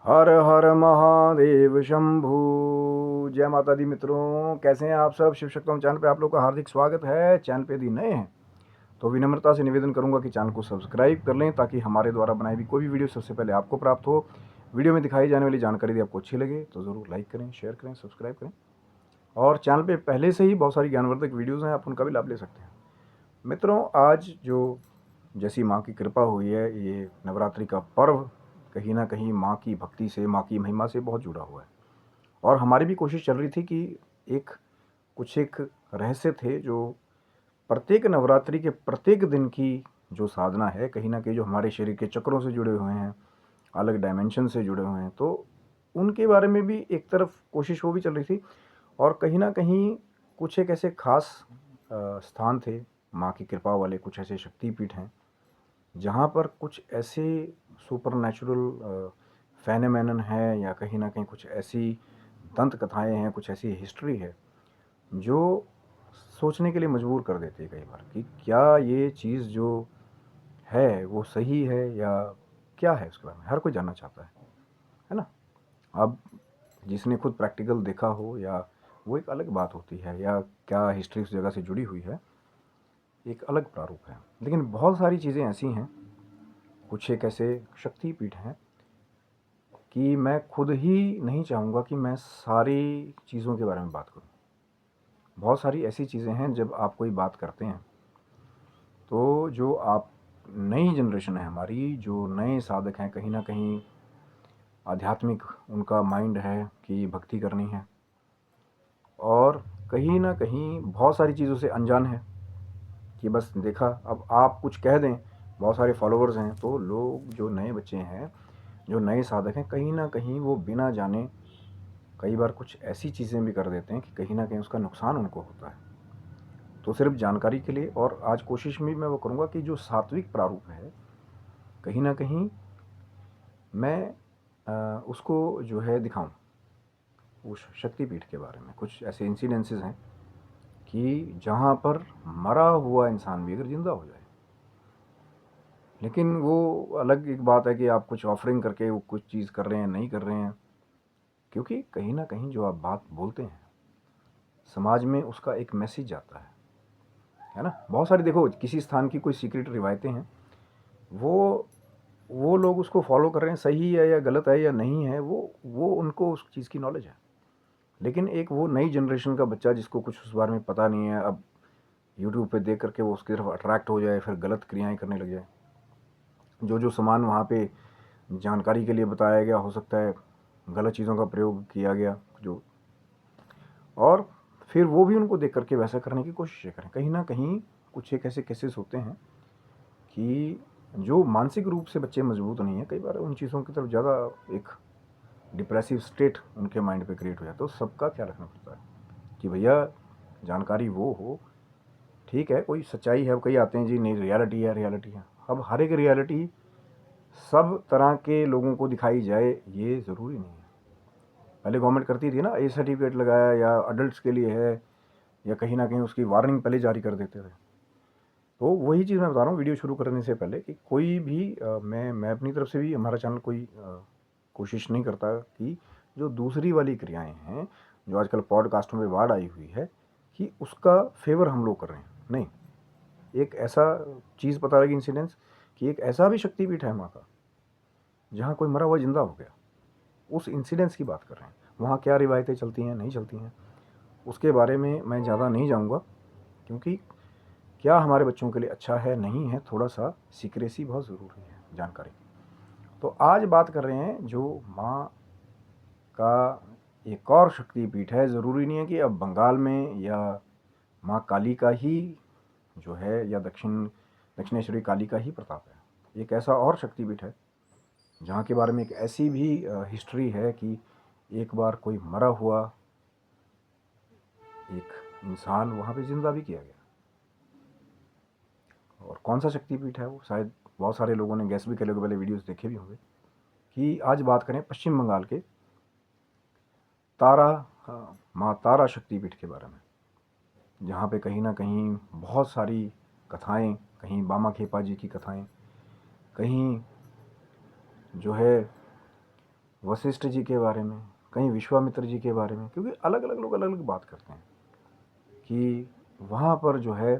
हर हर महादेव शंभू। जय माता दी मित्रों, कैसे हैं आप सब। शिव शक्तम चैनल पे आप लोग का हार्दिक स्वागत है। चैनल पे यदि नए हैं तो विनम्रता से निवेदन करूंगा कि चैनल को सब्सक्राइब कर लें ताकि हमारे द्वारा बनाई हुई कोई भी वीडियो सबसे पहले आपको प्राप्त हो। वीडियो में दिखाई जाने वाली जानकारी यदि आपको अच्छी लगे तो ज़रूर लाइक करें, शेयर करें, सब्सक्राइब करें। और चैनल पर पहले से ही बहुत सारी ज्ञानवर्धक वीडियोज़ हैं, आप उनका भी लाभ ले सकते हैं। मित्रों, आज जो जैसी माँ की कृपा हुई है, ये नवरात्रि का पर्व कहीं ना कहीं माँ की भक्ति से, माँ की महिमा से बहुत जुड़ा हुआ है। और हमारी भी कोशिश चल रही थी कि एक रहस्य थे जो प्रत्येक नवरात्रि के प्रत्येक दिन की जो साधना है, कहीं ना कहीं जो हमारे शरीर के चक्रों से जुड़े हुए हैं, अलग डायमेंशन से जुड़े हुए हैं, तो उनके बारे में भी एक तरफ कोशिश वो भी चल रही थी। और कहीं ना कहीं कुछ एक ऐसे खास स्थान थे, माँ की कृपा वाले कुछ ऐसे शक्तिपीठ हैं जहाँ पर कुछ ऐसे सुपर नेचुरल फेनोमेनन है, या कहीं ना कहीं कुछ ऐसी दंत कथाएं हैं, कुछ ऐसी हिस्ट्री है जो सोचने के लिए मजबूर कर देती है कई बार कि क्या ये चीज़ जो है वो सही है या क्या है। उसके बारे में हर कोई जानना चाहता है ना। अब जिसने खुद प्रैक्टिकल देखा हो या वो एक अलग बात होती है, या क्या हिस्ट्री उस जगह से जुड़ी हुई है, एक अलग प्रारूप है। लेकिन बहुत सारी चीज़ें ऐसी हैं, कुछ एक ऐसे शक्तिपीठ हैं कि मैं खुद ही नहीं चाहूँगा कि मैं सारी चीज़ों के बारे में बात करूँ। बहुत सारी ऐसी चीज़ें हैं, जब आप कोई बात करते हैं तो जो आप नई जनरेशन है हमारी, जो नए साधक हैं, कहीं ना कहीं आध्यात्मिक उनका माइंड है कि भक्ति करनी है, और कहीं ना कहीं बहुत सारी चीज़ों से अनजान है कि बस देखा, अब आप कुछ कह दें, बहुत सारे फॉलोअर्स हैं, तो लोग जो नए बच्चे हैं, जो नए साधक हैं, कहीं ना कहीं वो बिना जाने कई बार कुछ ऐसी चीज़ें भी कर देते हैं कि कहीं ना कहीं उसका नुकसान उनको होता है। तो सिर्फ जानकारी के लिए, और आज कोशिश में मैं वो करूँगा कि जो सात्विक प्रारूप है, कहीं ना कहीं मैं उसको जो है दिखाऊं। उस शक्तिपीठ के बारे में कुछ ऐसे इंसिडेंसेस हैं कि जहाँ पर मरा हुआ इंसान भी अगर जिंदा हो जाए, लेकिन वो अलग एक बात है कि आप कुछ ऑफरिंग करके वो कुछ चीज़ कर रहे हैं, नहीं कर रहे हैं, क्योंकि कहीं ना कहीं जो आप बात बोलते हैं समाज में उसका एक मैसेज जाता है ना। बहुत सारी देखो, किसी स्थान की कोई सीक्रेट रिवायतें हैं, वो वो लोग उसको फॉलो कर रहे हैं, सही है या गलत है या नहीं है, वो उनको उस चीज़ की नॉलेज है। लेकिन एक वो नई जनरेशन का बच्चा जिसको कुछ उस बारे में पता नहीं है, अब यूट्यूब पे देख करके वो उसकी तरफ अट्रैक्ट हो जाए, फिर गलत क्रियाएं करने लग जाए। जो जो सामान वहाँ पे जानकारी के लिए बताया गया, हो सकता है गलत चीज़ों का प्रयोग किया गया जो, और फिर वो भी उनको देख करके वैसा करने की कोशिश करें। कहीं ना कहीं कुछ एक ऐसे केसेस होते हैं कि जो मानसिक रूप से बच्चे मजबूत नहीं है, कई बार उन चीज़ों की तरफ ज़्यादा एक डिप्रेसिव स्टेट उनके माइंड पे क्रिएट हो जाता है। तो सबका ख्याल रखना पड़ता है कि भैया जानकारी वो हो, ठीक है, कोई सच्चाई है, कई आते हैं जी नहीं रियलिटी है, रियलिटी है। अब हर एक रियलिटी सब तरह के लोगों को दिखाई जाए ये ज़रूरी नहीं है। पहले गवर्नमेंट करती थी ना, ए सर्टिफिकेट लगाया या अडल्ट के लिए है, या कहीं ना कहीं उसकी वार्निंग पहले जारी कर देते थे। तो वही चीज़ मैं बता रहा हूँ वीडियो शुरू करने से पहले कि कोई भी मैं अपनी तरफ से भी, हमारा चैनल कोई कोशिश नहीं करता कि जो दूसरी वाली क्रियाएं हैं जो आजकल पॉडकास्टों में बाढ़ आई हुई है कि उसका फेवर हम लोग कर रहे हैं। नहीं, एक ऐसा चीज़ पता लगी, इंसिडेंस, कि एक ऐसा भी शक्तिपीठ है माँ का जहाँ कोई मरा हुआ जिंदा हो गया। उस इंसिडेंस की बात कर रहे हैं। वहाँ क्या रिवायतें चलती हैं, नहीं चलती हैं, उसके बारे में मैं ज़्यादा नहीं जाऊँगा, क्योंकि क्या हमारे बच्चों के लिए अच्छा है नहीं है, थोड़ा सा सीक्रेसी बहुत ज़रूरी है जानकारी। तो आज बात कर रहे हैं जो माँ का एक और शक्तिपीठ है। ज़रूरी नहीं है कि अब बंगाल में या माँ काली का ही जो है, या दक्षिणेश्वरी काली का ही प्रताप है। एक ऐसा और शक्तिपीठ है जहाँ के बारे में एक ऐसी भी हिस्ट्री है कि एक बार कोई मरा हुआ एक इंसान वहाँ पे जिंदा भी किया गया। और कौन सा शक्तिपीठ है वो, शायद बहुत सारे लोगों ने गैस भी कर, पहले वीडियोस देखे भी होंगे। कि आज बात करें पश्चिम बंगाल के तारा, माँ तारा शक्तिपीठ के बारे में, जहाँ पे कहीं ना कहीं बहुत सारी कथाएं, कहीं बामा खेपा जी की कथाएं, कहीं जो है वशिष्ठ जी के बारे में, कहीं विश्वामित्र जी के बारे में, क्योंकि अलग अलग लोग अलग अलग बात करते हैं कि वहाँ पर जो है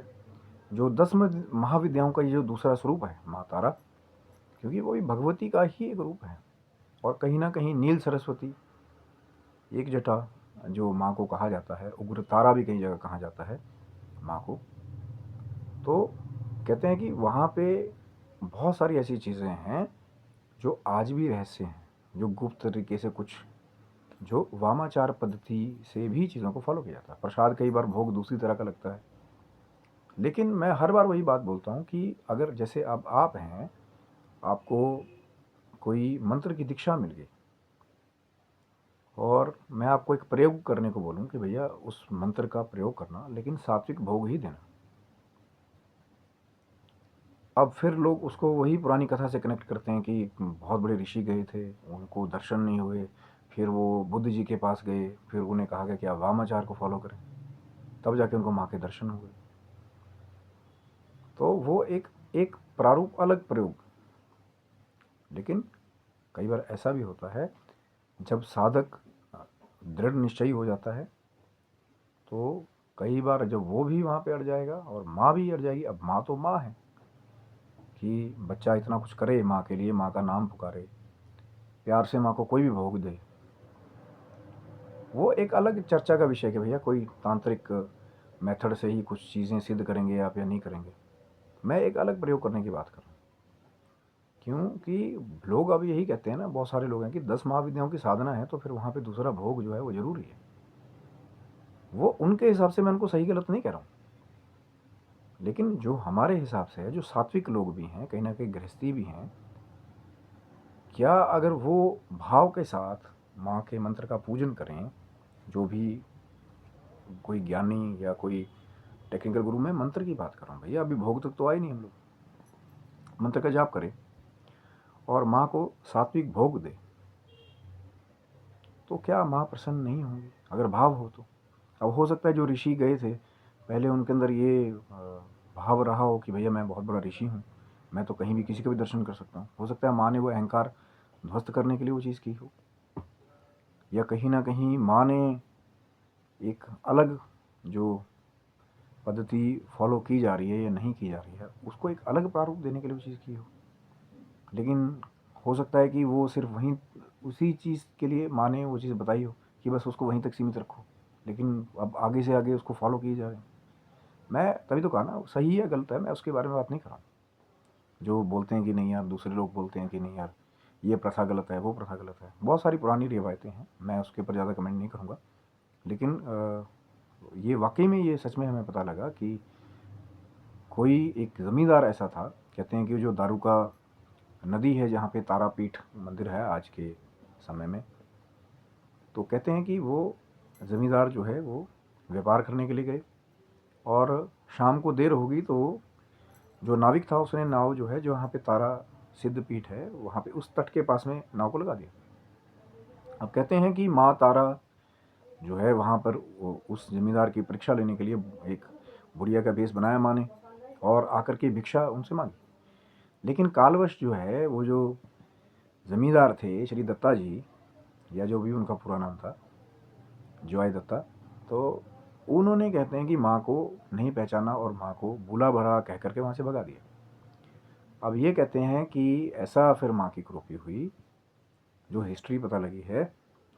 जो 10 महाविद्याओं का ये जो दूसरा स्वरूप है माँ तारा, क्योंकि वो भी भगवती का ही एक रूप है। और कहीं ना कहीं नील सरस्वती एक जटा जो माँ को कहा जाता है, उग्र तारा भी कई जगह कहा जाता है माँ को। तो कहते हैं कि वहाँ पे बहुत सारी ऐसी चीज़ें हैं जो आज भी रहस्य हैं, जो गुप्त तरीके से कुछ जो वामाचार पद्धति से भी चीज़ों को फॉलो किया जाता है। प्रसाद कई बार भोग दूसरी तरह का लगता है, लेकिन मैं हर बार वही बात बोलता हूँ कि अगर जैसे अब आप हैं, आपको कोई मंत्र की दीक्षा मिल गई और मैं आपको एक प्रयोग करने को बोलूँ कि भैया उस मंत्र का प्रयोग करना, लेकिन सात्विक भोग ही देना। अब फिर लोग उसको वही पुरानी कथा से कनेक्ट करते हैं कि बहुत बड़े ऋषि गए थे, उनको दर्शन नहीं हुए, फिर वो बुद्ध जी के पास गए, फिर उन्हें कहा गया कि आप वामाचार को फॉलो करें, तब जाके उनको माँ के दर्शन हुए। तो वो एक एक प्रारूप अलग प्रयोग। लेकिन कई बार ऐसा भी होता है जब साधक दृढ़ निश्चयी हो जाता है, तो कई बार जब वो भी वहाँ पे अड़ जाएगा और माँ भी अड़ जाएगी। अब माँ तो माँ है कि बच्चा इतना कुछ करे माँ के लिए, माँ का नाम पुकारे, प्यार से माँ को कोई भी भोग दे, वो एक अलग चर्चा का विषय है कि भैया कोई तांत्रिक मेथड से ही कुछ चीज़ें सिद्ध करेंगे आप या नहीं करेंगे। मैं एक अलग प्रयोग करने की बात कर रहा हूँ, क्योंकि लोग अब यही कहते हैं ना, बहुत सारे लोग हैं कि 10 महाविद्याओं की साधना है तो फिर वहाँ पे दूसरा भोग जो है वो ज़रूरी है। वो उनके हिसाब से, मैं उनको सही गलत नहीं कह रहा हूँ, लेकिन जो हमारे हिसाब से है, जो सात्विक लोग भी हैं, कहीं ना कहीं गृहस्थी भी हैं, क्या अगर वो भाव के साथ माँ के मंत्र का पूजन करें, जो भी कोई ज्ञानी या कोई टेक्निकल गुरु, मैं मंत्र की बात कर रहा हूँ भैया, अभी भोग तक तो आए नहीं हम लोग, मंत्र का जाप करें और माँ को सात्विक भोग दे, तो क्या माँ प्रसन्न नहीं होंगी अगर भाव हो तो। अब हो सकता है जो ऋषि गए थे पहले उनके अंदर ये भाव रहा हो कि भैया मैं बहुत बड़ा ऋषि हूँ, मैं तो कहीं भी किसी का भी दर्शन कर सकता हूँ। हो सकता है माँ ने वो अहंकार ध्वस्त करने के लिए वो चीज़ की हो, या कहीं ना कहीं माँ ने एक अलग जो पद्धति फॉलो की जा रही है या नहीं की जा रही है, उसको एक अलग प्रारूप देने के लिए वो चीज़ की हो। लेकिन हो सकता है कि वो सिर्फ वहीं उसी चीज़ के लिए माँ ने वो चीज़ बताई हो कि बस उसको वहीं तक सीमित रखो, लेकिन अब आगे से आगे उसको फॉलो किए जा रहे हैं। मैं तभी तो कहा ना, सही है गलत है, मैं उसके बारे में बात नहीं कर रहा हूँ। जो बोलते हैं कि नहीं यार, दूसरे लोग बोलते हैं कि नहीं यार ये प्रथा गलत है, वो प्रथा गलत है, बहुत सारी पुरानी रिवायतें हैं, मैं उसके ऊपर ज़्यादा कमेंट नहीं करूँगा। लेकिन ये वाकई में ये सच में हमें पता लगा कि कोई एक ज़मींदार ऐसा था, कहते हैं कि जो दारुका नदी है जहाँ पे तारापीठ मंदिर है आज के समय में, तो कहते हैं कि वो ज़मींदार जो है वो व्यापार करने के लिए गए और शाम को देर होगी तो जो नाविक था उसने नाव जो है, जो वहाँ पे तारा सिद्ध पीठ है वहाँ पे उस तट के पास में नाव को लगा दिया। अब कहते हैं कि माँ तारा जो है वहाँ पर उस ज़मींदार की परीक्षा लेने के लिए एक बुढ़िया का भेष बनाया माँ ने और आकर के भिक्षा उनसे मांगी। लेकिन कालवश जो है वो जो ज़मींदार थे श्री दत्ता जी, या जो भी उनका पूरा नाम था, जॉय दत्ता, तो उन्होंने कहते हैं कि माँ को नहीं पहचाना और माँ को बुला भरा कह करके वहाँ से भगा दिया। अब ये कहते हैं कि ऐसा फिर माँ की क्रोपी हुई, जो हिस्ट्री पता लगी है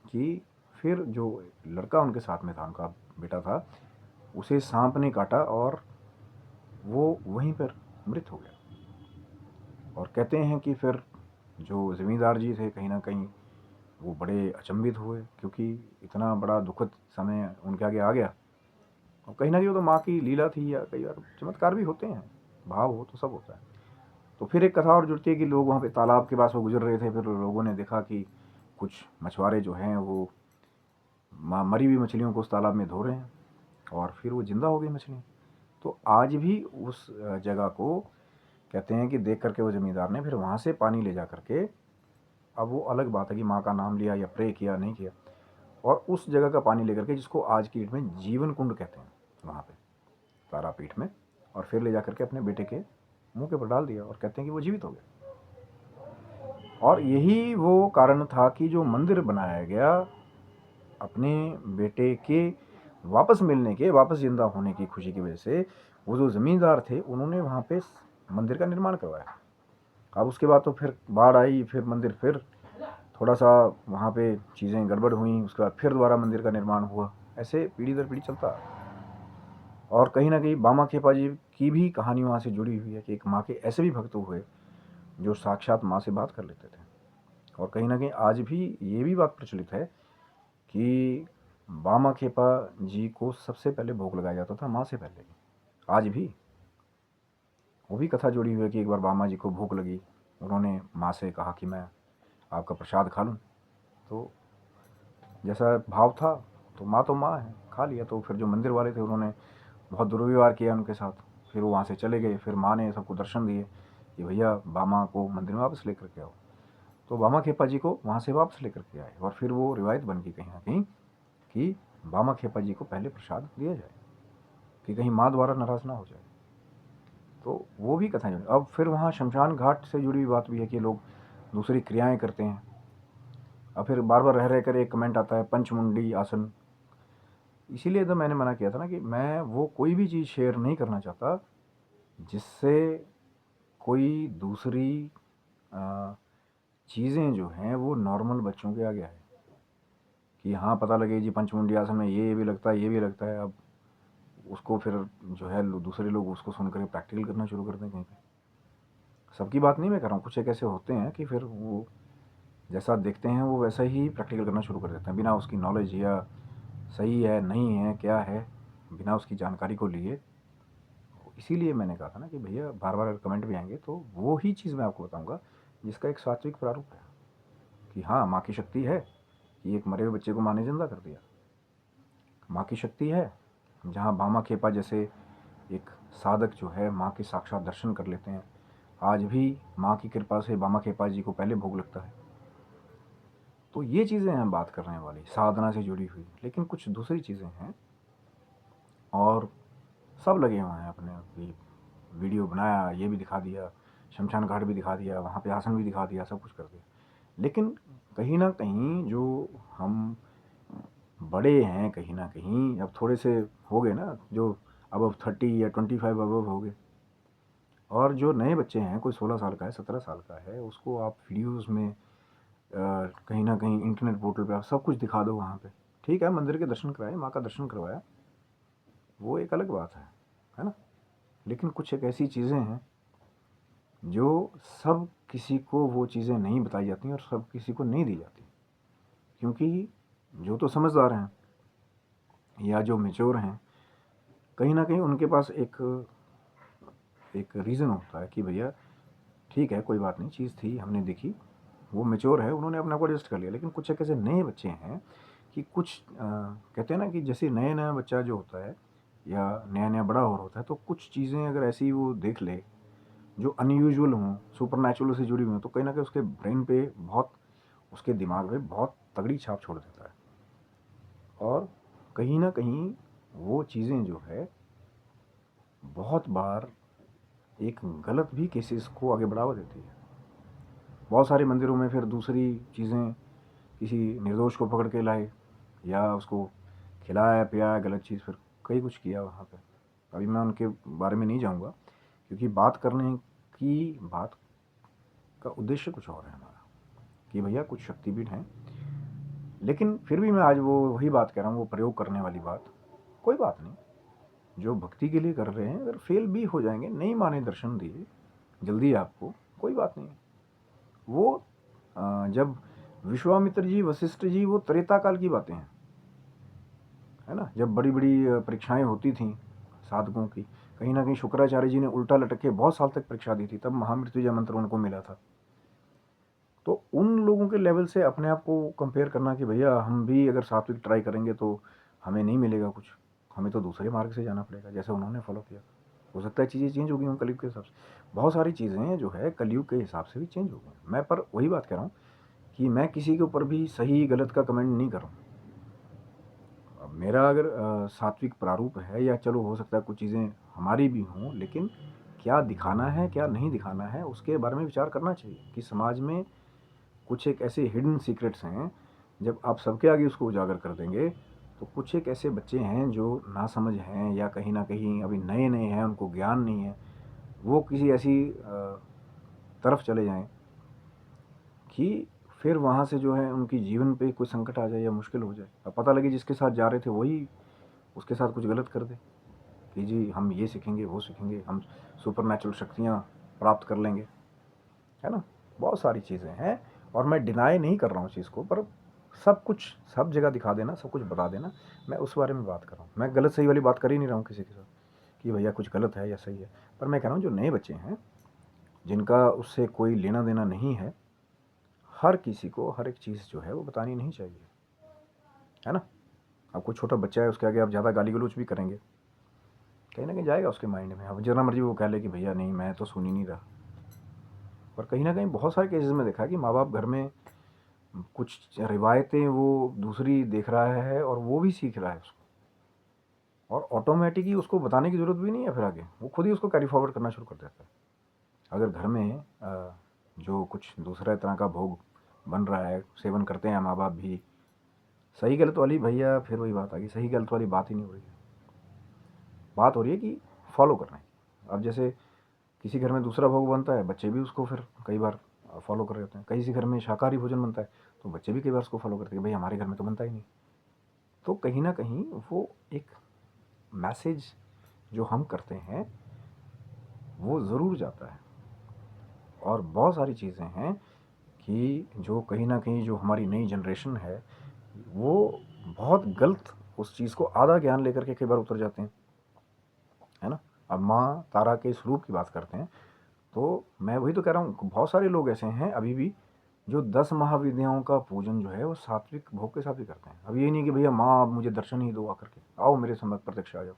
कि फिर जो लड़का उनके साथ में था, उनका बेटा था, उसे सांप ने काटा और वो वहीं पर मृत हो गया। और कहते हैं कि फिर जो ज़मींदार जी थे कहीं ना कहीं वो बड़े अचंभित हुए, क्योंकि इतना बड़ा दुखद समय उनके आगे आ गया। और कहीं ना कहीं वो तो माँ की लीला थी, या कई बार चमत्कार भी होते हैं, भाव हो तो सब होता है। तो फिर एक कथा और जुड़ती है कि लोग वहाँ पे तालाब के पास वो गुजर रहे थे, फिर लोगों ने देखा कि कुछ मछुआरे जो हैं वो मरी हुई मछलियों को उस तालाब में धो रहे हैं और फिर वो जिंदा हो गई मछली। तो आज भी उस जगह को कहते हैं कि देख करके वो ज़मींदार ने फिर वहाँ से पानी ले जा करके, अब वो अलग बात है कि माँ का नाम लिया या प्रे किया नहीं किया, और उस जगह का पानी लेकर के, जिसको आज की डेट में जीवन कुंड कहते हैं वहाँ पे तारापीठ में, और फिर ले जा करके अपने बेटे के मुंह के ऊपर डाल दिया और कहते हैं कि वो जीवित हो गया। और यही वो कारण था कि जो मंदिर बनाया गया अपने बेटे के वापस मिलने के, वापस जिंदा होने की खुशी की वजह से, वो जो ज़मींदार थे उन्होंने वहाँ पे मंदिर का निर्माण करवाया। अब उसके बाद तो फिर बाढ़ आई, फिर मंदिर फिर थोड़ा सा वहाँ पे चीज़ें गड़बड़ हुई, उसके बाद फिर दोबारा मंदिर का निर्माण हुआ। ऐसे पीढ़ी दर पीढ़ी चलता है। और कहीं ना कहीं बामा खेपा जी की भी कहानी वहाँ से जुड़ी हुई है कि एक माँ के ऐसे भी भक्त हुए जो साक्षात माँ से बात कर लेते थे। और कहीं ना कहीं आज भी ये भी बात प्रचलित है कि बामा खेपा जी को सबसे पहले भोग लगाया जाता था माँ से पहले। आज भी वो भी कथा जुड़ी हुई है कि एक बार बामा जी को भूख लगी, उन्होंने माँ से कहा कि मैं आपका प्रसाद खा लूँ। तो जैसा भाव था, तो माँ है, खा लिया। तो फिर जो मंदिर वाले थे उन्होंने बहुत दुर्व्यवहार किया उनके साथ। फिर वो वहाँ से चले गए। फिर माँ ने सबको दर्शन दिए कि भैया बामा को मंदिर में वापस लेकर के आओ। तो बामा खेपा जी को वहाँ से वापस लेकर के आए। और फिर वो रिवायत बन गई कहीं ना कहीं कि बामा खेपा जी को पहले प्रसाद दिया जाए कि कहीं माँ द्वारा नाराज़ ना हो जाए। तो वो भी कथाएं जुड़ी। अब फिर वहाँ शमशान घाट से जुड़ी हुई बात भी है कि लोग दूसरी क्रियाएं करते हैं। अब फिर बार बार रह कर एक कमेंट आता है पंचमुंडी आसन। इसीलिए तो मैंने मना किया था ना कि मैं वो कोई भी चीज़ शेयर नहीं करना चाहता जिससे कोई दूसरी चीज़ें जो हैं वो नॉर्मल बच्चों के आगे आए कि हाँ पता लगे जी पंचमुंडी आसन में ये भी लगता है, ये भी लगता है। अब उसको फिर जो है दूसरे लोग उसको सुनकर प्रैक्टिकल करना शुरू कर दें कहीं पे। सबकी बात नहीं मैं कर रहा हूँ, कुछ एक ऐसे होते हैं कि फिर वो जैसा देखते हैं वो वैसा ही प्रैक्टिकल करना शुरू कर देते हैं बिना उसकी नॉलेज या सही है नहीं है क्या है, बिना उसकी जानकारी को लिए। इसीलिए मैंने कहा था ना कि भैया बार बार कमेंट भी आएंगे तो वो ही चीज़ मैं आपको बताऊंगा जिसका एक सात्विक प्रारूप है कि हाँ माँ की शक्ति है कि एक मरे हुए बच्चे को माँ ने जिंदा कर दिया। माँ की शक्ति है जहाँ बामा खेपा जैसे एक साधक जो है माँ के साक्षात दर्शन कर लेते हैं। आज भी माँ की कृपा से बामा खेपा जी को पहले भोग लगता है। तो ये चीज़ें हैं बात करने वाली, साधना से जुड़ी हुई। लेकिन कुछ दूसरी चीज़ें हैं और सब लगे हुए हैं अपने भी, वीडियो बनाया, ये भी दिखा दिया, शमशान घाट भी दिखा दिया, वहाँ पे आसन भी दिखा दिया, सब कुछ कर दिया। लेकिन कहीं ना कहीं जो हम बड़े हैं कहीं ना कहीं अब थोड़े से हो गए ना, जो अब 30 या 25 अब हो गए, और जो नए बच्चे हैं कोई 16 साल का है 17 साल का है, उसको आप वीडियोस में कहीं ना कहीं इंटरनेट पोर्टल पे आप सब कुछ दिखा दो। वहाँ पे ठीक है मंदिर के दर्शन कराए, माँ का दर्शन करवाया, वो एक अलग बात है ना। लेकिन कुछ एक ऐसी चीज़ें हैं जो सब किसी को वो चीज़ें नहीं बताई जाती और सब किसी को नहीं दी जाती। क्योंकि जो तो समझदार हैं या जो मेच्योर हैं कहीं ना कहीं उनके पास एक एक रीज़न होता है कि भैया ठीक है कोई बात नहीं, चीज़ थी हमने देखी, वो मेच्योर है, उन्होंने अपने को एडजस्ट कर लिया। लेकिन कुछ एक ऐसे नए बच्चे हैं कि कुछ कहते हैं ना कि जैसे नया नया बच्चा जो होता है या नया नया बड़ा और होता है तो कुछ चीज़ें अगर ऐसी वो देख ले जो अनयूजुअल हों, सुपर नेचुरल से जुड़ी हुई हों, तो कहीं ना कहीं उसके ब्रेन पे बहुत, उसके दिमाग पे बहुत तगड़ी छाप छोड़ देता है। और कहीं ना कहीं वो चीज़ें जो है बहुत बार एक गलत भी केसेस को आगे बढ़ावा देती है। बहुत सारे मंदिरों में फिर दूसरी चीज़ें किसी निर्दोष को पकड़ के लाए या उसको खिलाया पिलाया गलत चीज़, फिर कई कुछ किया वहाँ पे। अभी मैं उनके बारे में नहीं जाऊँगा क्योंकि बात करने की बात का उद्देश्य कुछ और है हमारा कि भैया कुछ शक्तिपीठ हैं। लेकिन फिर भी मैं आज वो वही बात कह रहा हूँ, वो प्रयोग करने वाली बात। कोई बात नहीं, जो भक्ति के लिए कर रहे हैं अगर फेल भी हो जाएंगे, नहीं माने दर्शन दिए जल्दी आपको, कोई बात नहीं। वो जब विश्वामित्र जी वशिष्ठ जी, वो त्रेता काल की बातें हैं, है ना, जब बड़ी बड़ी परीक्षाएं होती थी साधकों की। कहीं ना कहीं शुक्राचार्य जी ने उल्टा लटक के बहुत साल तक परीक्षा दी थी, तब महामृत्युंजय मंत्र उनको मिला था। तो उन लोगों के लेवल से अपने आप को कंपेयर करना कि भैया हम भी अगर सात्विक ट्राई करेंगे तो हमें नहीं मिलेगा कुछ, हमें तो दूसरे मार्ग से जाना पड़ेगा जैसे उन्होंने फॉलो किया। हो सकता है चीज़ें चेंज हो गई हों कलयुग के हिसाब से, बहुत सारी चीज़ें जो है कलयुग के हिसाब से भी चेंज हो गई। मैं पर वही बात कह रहा हूँ कि मैं किसी के ऊपर भी सही गलत का कमेंट नहीं कर रहा हूँ। मेरा अगर सात्विक प्रारूप है या चलो हो सकता है कुछ चीज़ें हमारी भी हों, लेकिन क्या दिखाना है क्या नहीं दिखाना है उसके बारे में विचार करना चाहिए कि समाज में कुछ एक ऐसे हिडन सीक्रेट्स हैं, जब आप सबके आगे उसको उजागर कर देंगे तो कुछ एक ऐसे बच्चे हैं जो नासमझ हैं या कहीं ना कहीं अभी नए नए हैं, उनको ज्ञान नहीं है, वो किसी ऐसी तरफ चले जाएं कि फिर वहाँ से जो है उनकी जीवन पे कोई संकट आ जाए या मुश्किल हो जाए। अब पता लगे जिसके साथ जा रहे थे वही उसके साथ कुछ गलत कर दे कि जी हम ये सीखेंगे, वो सीखेंगे, हम सुपर नेचुरल शक्तियाँ प्राप्त कर लेंगे, है ना। बहुत सारी चीज़ें हैं और मैं डिनाई नहीं कर रहा हूँ चीज़ को, पर सब कुछ सब जगह दिखा देना, सब कुछ बता देना, मैं उस बारे में बात कर रहा हूँ। मैं गलत सही वाली बात कर ही नहीं रहा हूँ किसी के साथ कि भैया कुछ गलत है या सही है, पर मैं कह रहा हूँ जो नए बच्चे हैं जिनका उससे कोई लेना देना नहीं है, हर किसी को हर एक चीज़ जो है वो बतानी नहीं चाहिए, है ना। अब कोई छोटा बच्चा है, उसके आगे आप ज़्यादा गाली गलौच भी करेंगे, कहीं ना कहीं जाएगा उसके माइंड में। अब जितना मर्जी वो कह ले कि भैया नहीं मैं तो सुन ही नहीं रहा, पर कहीं ना कहीं बहुत सारे केसेस में देखा है कि माँ बाप घर में कुछ रिवायतें वो दूसरी देख रहा है और वो भी सीख रहा है उसको, और ऑटोमेटिक ही उसको बताने की ज़रूरत भी नहीं है, फिर आगे वो खुद ही उसको कैरी फॉरवर्ड करना शुरू कर देता है। अगर घर में जो कुछ दूसरा तरह का भोग बन रहा है, सेवन करते हैं माँ बाप भी, सही गलत वाली भैया फिर वही बात आ गई, सही गलत वाली बात ही नहीं हो रही है, बात हो रही है कि फॉलो करना है। अब जैसे किसी घर में दूसरा भोग बनता है, बच्चे भी उसको फिर कई बार फॉलो कर रहे होते हैं। किसी घर में शाकाहारी भोजन बनता है तो बच्चे भी कई बार उसको फॉलो करते हैं, भाई हमारे घर में तो बनता ही नहीं। तो कहीं ना कहीं वो एक मैसेज जो हम करते हैं वो ज़रूर जाता है। और बहुत सारी चीज़ें हैं कि जो कहीं ना कहीं जो हमारी नई जनरेशन है वो बहुत गलत उस चीज़ को आधा ज्ञान लेकर के कई बार उतर जाते हैं, है ना। अब माँ तारा के स्वरूप की बात करते हैं तो मैं वही तो कह रहा हूँ, बहुत सारे लोग ऐसे हैं अभी भी जो 10 महाविद्याओं का पूजन जो है वो सात्विक भोग के साथ ही करते हैं। अब ये नहीं कि भैया माँ आप मुझे दर्शन ही दो, आकर के आओ मेरे समय प्रत्यक्ष आ जाओ।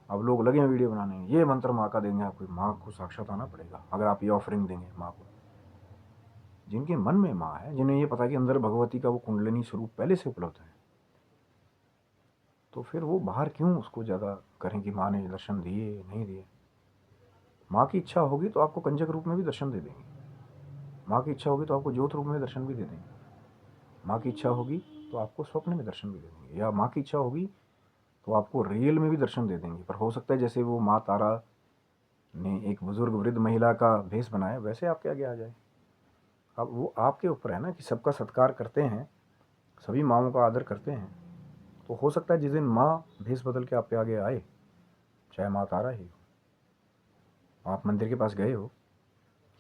अब लोग लगे हैं वीडियो बनाने में, ये मंत्र माँ का देंगे आपको, माँ को साक्षात आना पड़ेगा अगर आप ये ऑफरिंग देंगे माँ को। जिनके मन में माँ है, जिन्हें ये पता है कि अंदर भगवती का वो कुंडलिनी स्वरूप पहले से उपलब्ध है, तो फिर वो बाहर क्यों उसको ज़्यादा करें कि माँ ने दर्शन दिए नहीं दिए। माँ की इच्छा होगी तो आपको कंजक रूप में भी दर्शन दे देंगे, माँ की इच्छा होगी तो आपको ज्योत रूप में दर्शन भी दे देंगे, माँ की इच्छा होगी तो आपको स्वप्न में दर्शन भी दे देंगे, या माँ की इच्छा होगी तो आपको रियल में भी दर्शन दे देंगे। पर हो सकता है जैसे वो माँ तारा ने एक बुजुर्ग वृद्ध महिला का भेष बनाया वैसे आपके आगे आ जाए। अब वो आपके ऊपर है ना कि सबका सत्कार करते हैं, सभी माँओं का आदर करते हैं, तो हो सकता है जिस दिन माँ भेष बदल के आपके आगे आए, चाहे माँ तारा ही हो, आप मंदिर के पास गए हो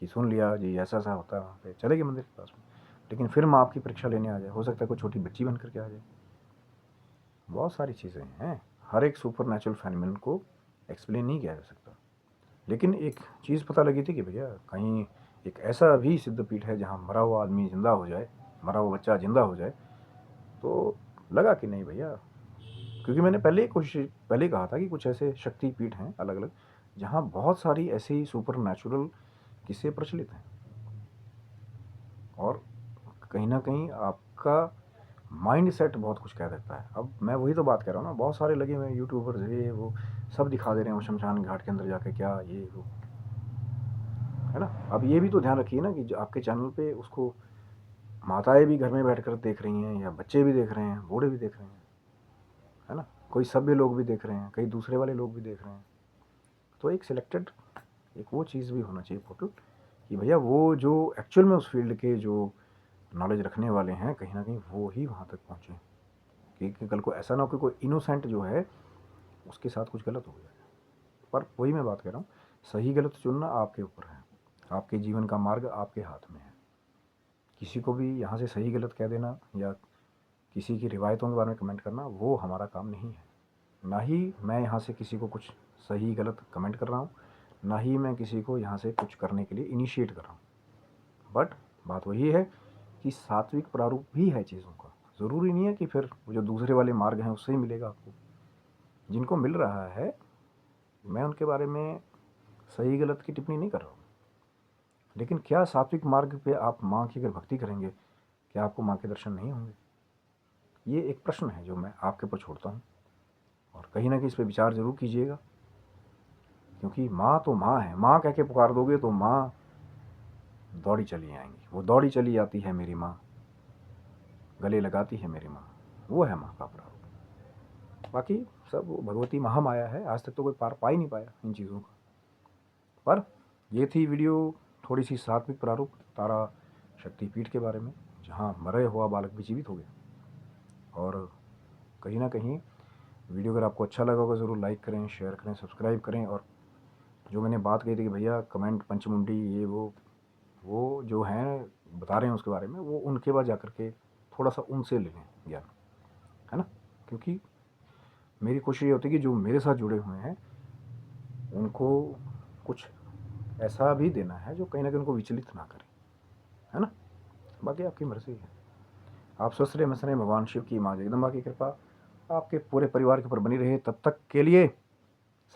कि सुन लिया जी ऐसा ऐसा होता है, वहाँ पे चले गए मंदिर के पास में, लेकिन फिर माँ आपकी परीक्षा लेने आ जाए, हो सकता है कोई छोटी बच्ची बन करके आ जाए। बहुत सारी चीज़ें हैं, हर एक सुपर नेचुरल फैनमिन को एक्सप्लेन नहीं किया जा सकता। लेकिन एक चीज़ पता लगी थी कि भैया कहीं एक ऐसा भी सिद्धपीठ है जहाँ मरा हुआ आदमी जिंदा हो जाए, मरा हुआ बच्चा जिंदा हो जाए, तो लगा कि नहीं भैया, क्योंकि मैंने पहले ही कहा था कि कुछ ऐसे शक्तिपीठ हैं अलग अलग जहाँ बहुत सारी ऐसी सुपर नेचुरल किस्से प्रचलित हैं, और कहीं ना कहीं आपका माइंड सेट बहुत कुछ कह देता है। अब मैं वही तो बात कर रहा हूँ ना, बहुत सारे लगे हुए यूट्यूबर्स ये वो सब दिखा दे रहे हैं वो शमशान घाट के अंदर जाके क्या ये वो, है ना। अब ये भी तो ध्यान रखिए ना कि जो आपके चैनल पे उसको माताएं भी घर में बैठकर देख रही हैं, या बच्चे भी देख रहे हैं, बूढ़े भी देख रहे हैं, है ना, कोई सभ्य लोग भी देख रहे हैं, कई दूसरे वाले लोग भी देख रहे हैं। तो एक सिलेक्टेड एक वो चीज़ भी होना चाहिए पोर्टल कि भैया वो जो एक्चुअल में उस फील्ड के जो नॉलेज रखने वाले हैं कहीं ना कहीं वो ही वहाँ तक पहुँचे, कि कल को ऐसा ना हो कि कोई इनोसेंट जो है उसके साथ कुछ गलत हो जाए। पर वही मैं बात कर रहा हूँ, सही गलत चुनना आपके ऊपर है, आपके जीवन का मार्ग आपके हाथ में है। किसी को भी यहाँ से सही गलत कह देना या किसी की रिवायतों के बारे में कमेंट करना वो हमारा काम नहीं है। ना ही मैं यहाँ से किसी को कुछ सही गलत कमेंट कर रहा हूँ, ना ही मैं किसी को यहाँ से कुछ करने के लिए इनिशिएट कर रहा हूँ। बट बात वही है कि सात्विक प्रारूप भी है चीज़ों का, ज़रूरी नहीं है कि फिर वो जो दूसरे वाले मार्ग हैं उससे ही मिलेगा आपको। जिनको मिल रहा है मैं उनके बारे में सही गलत की टिप्पणी नहीं कर रहा हूँ, लेकिन क्या सात्विक मार्ग पे आप माँ की अगर भक्ति करेंगे क्या आपको माँ के दर्शन नहीं होंगे? ये एक प्रश्न है जो मैं आपके ऊपर छोड़ता हूँ, और कहीं ना कहीं इस पर विचार ज़रूर कीजिएगा, क्योंकि माँ तो माँ है, माँ कह के पुकार दोगे तो माँ दौड़ी चली आएंगी। वो दौड़ी चली आती है मेरी माँ, गले लगाती है मेरी माँ, वो है माँ का प्रारूप। बाकी सब वो भगवती महामाया है, आज तक तो कोई पार पा ही नहीं पाया इन चीज़ों का। पर ये थी वीडियो थोड़ी सी सात्विक प्रारूप तारा शक्तिपीठ के बारे में, जहाँ मरे हुआ बालक भी जीवित हो गया। और कहीं ना कहीं वीडियो अगर आपको अच्छा लगा होगा ज़रूर लाइक करें, शेयर करें, सब्सक्राइब करें। और जो मैंने बात कही थी कि भैया कमेंट पंचमुंडी ये वो जो हैं बता रहे हैं उसके बारे में, वो उनके बाद जाकर के थोड़ा सा उनसे ले लें ज्ञान, है ना। क्योंकि मेरी कोशिश ये होती है कि जो मेरे साथ जुड़े हुए हैं उनको कुछ ऐसा भी देना है जो कहीं ना कहीं उनको विचलित ना करे, है ना। बाकी आपकी मर्ज़ी है। आप स्वस्थ रहे, मस्त रहे, भगवान शिव की माँ जगदम्बा की कृपा आपके पूरे परिवार के ऊपर बनी रहे। तब तक के लिए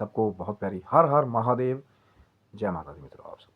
सबको बहुत प्यारी हर हर महादेव, जय माता दी मित्रों आप सब।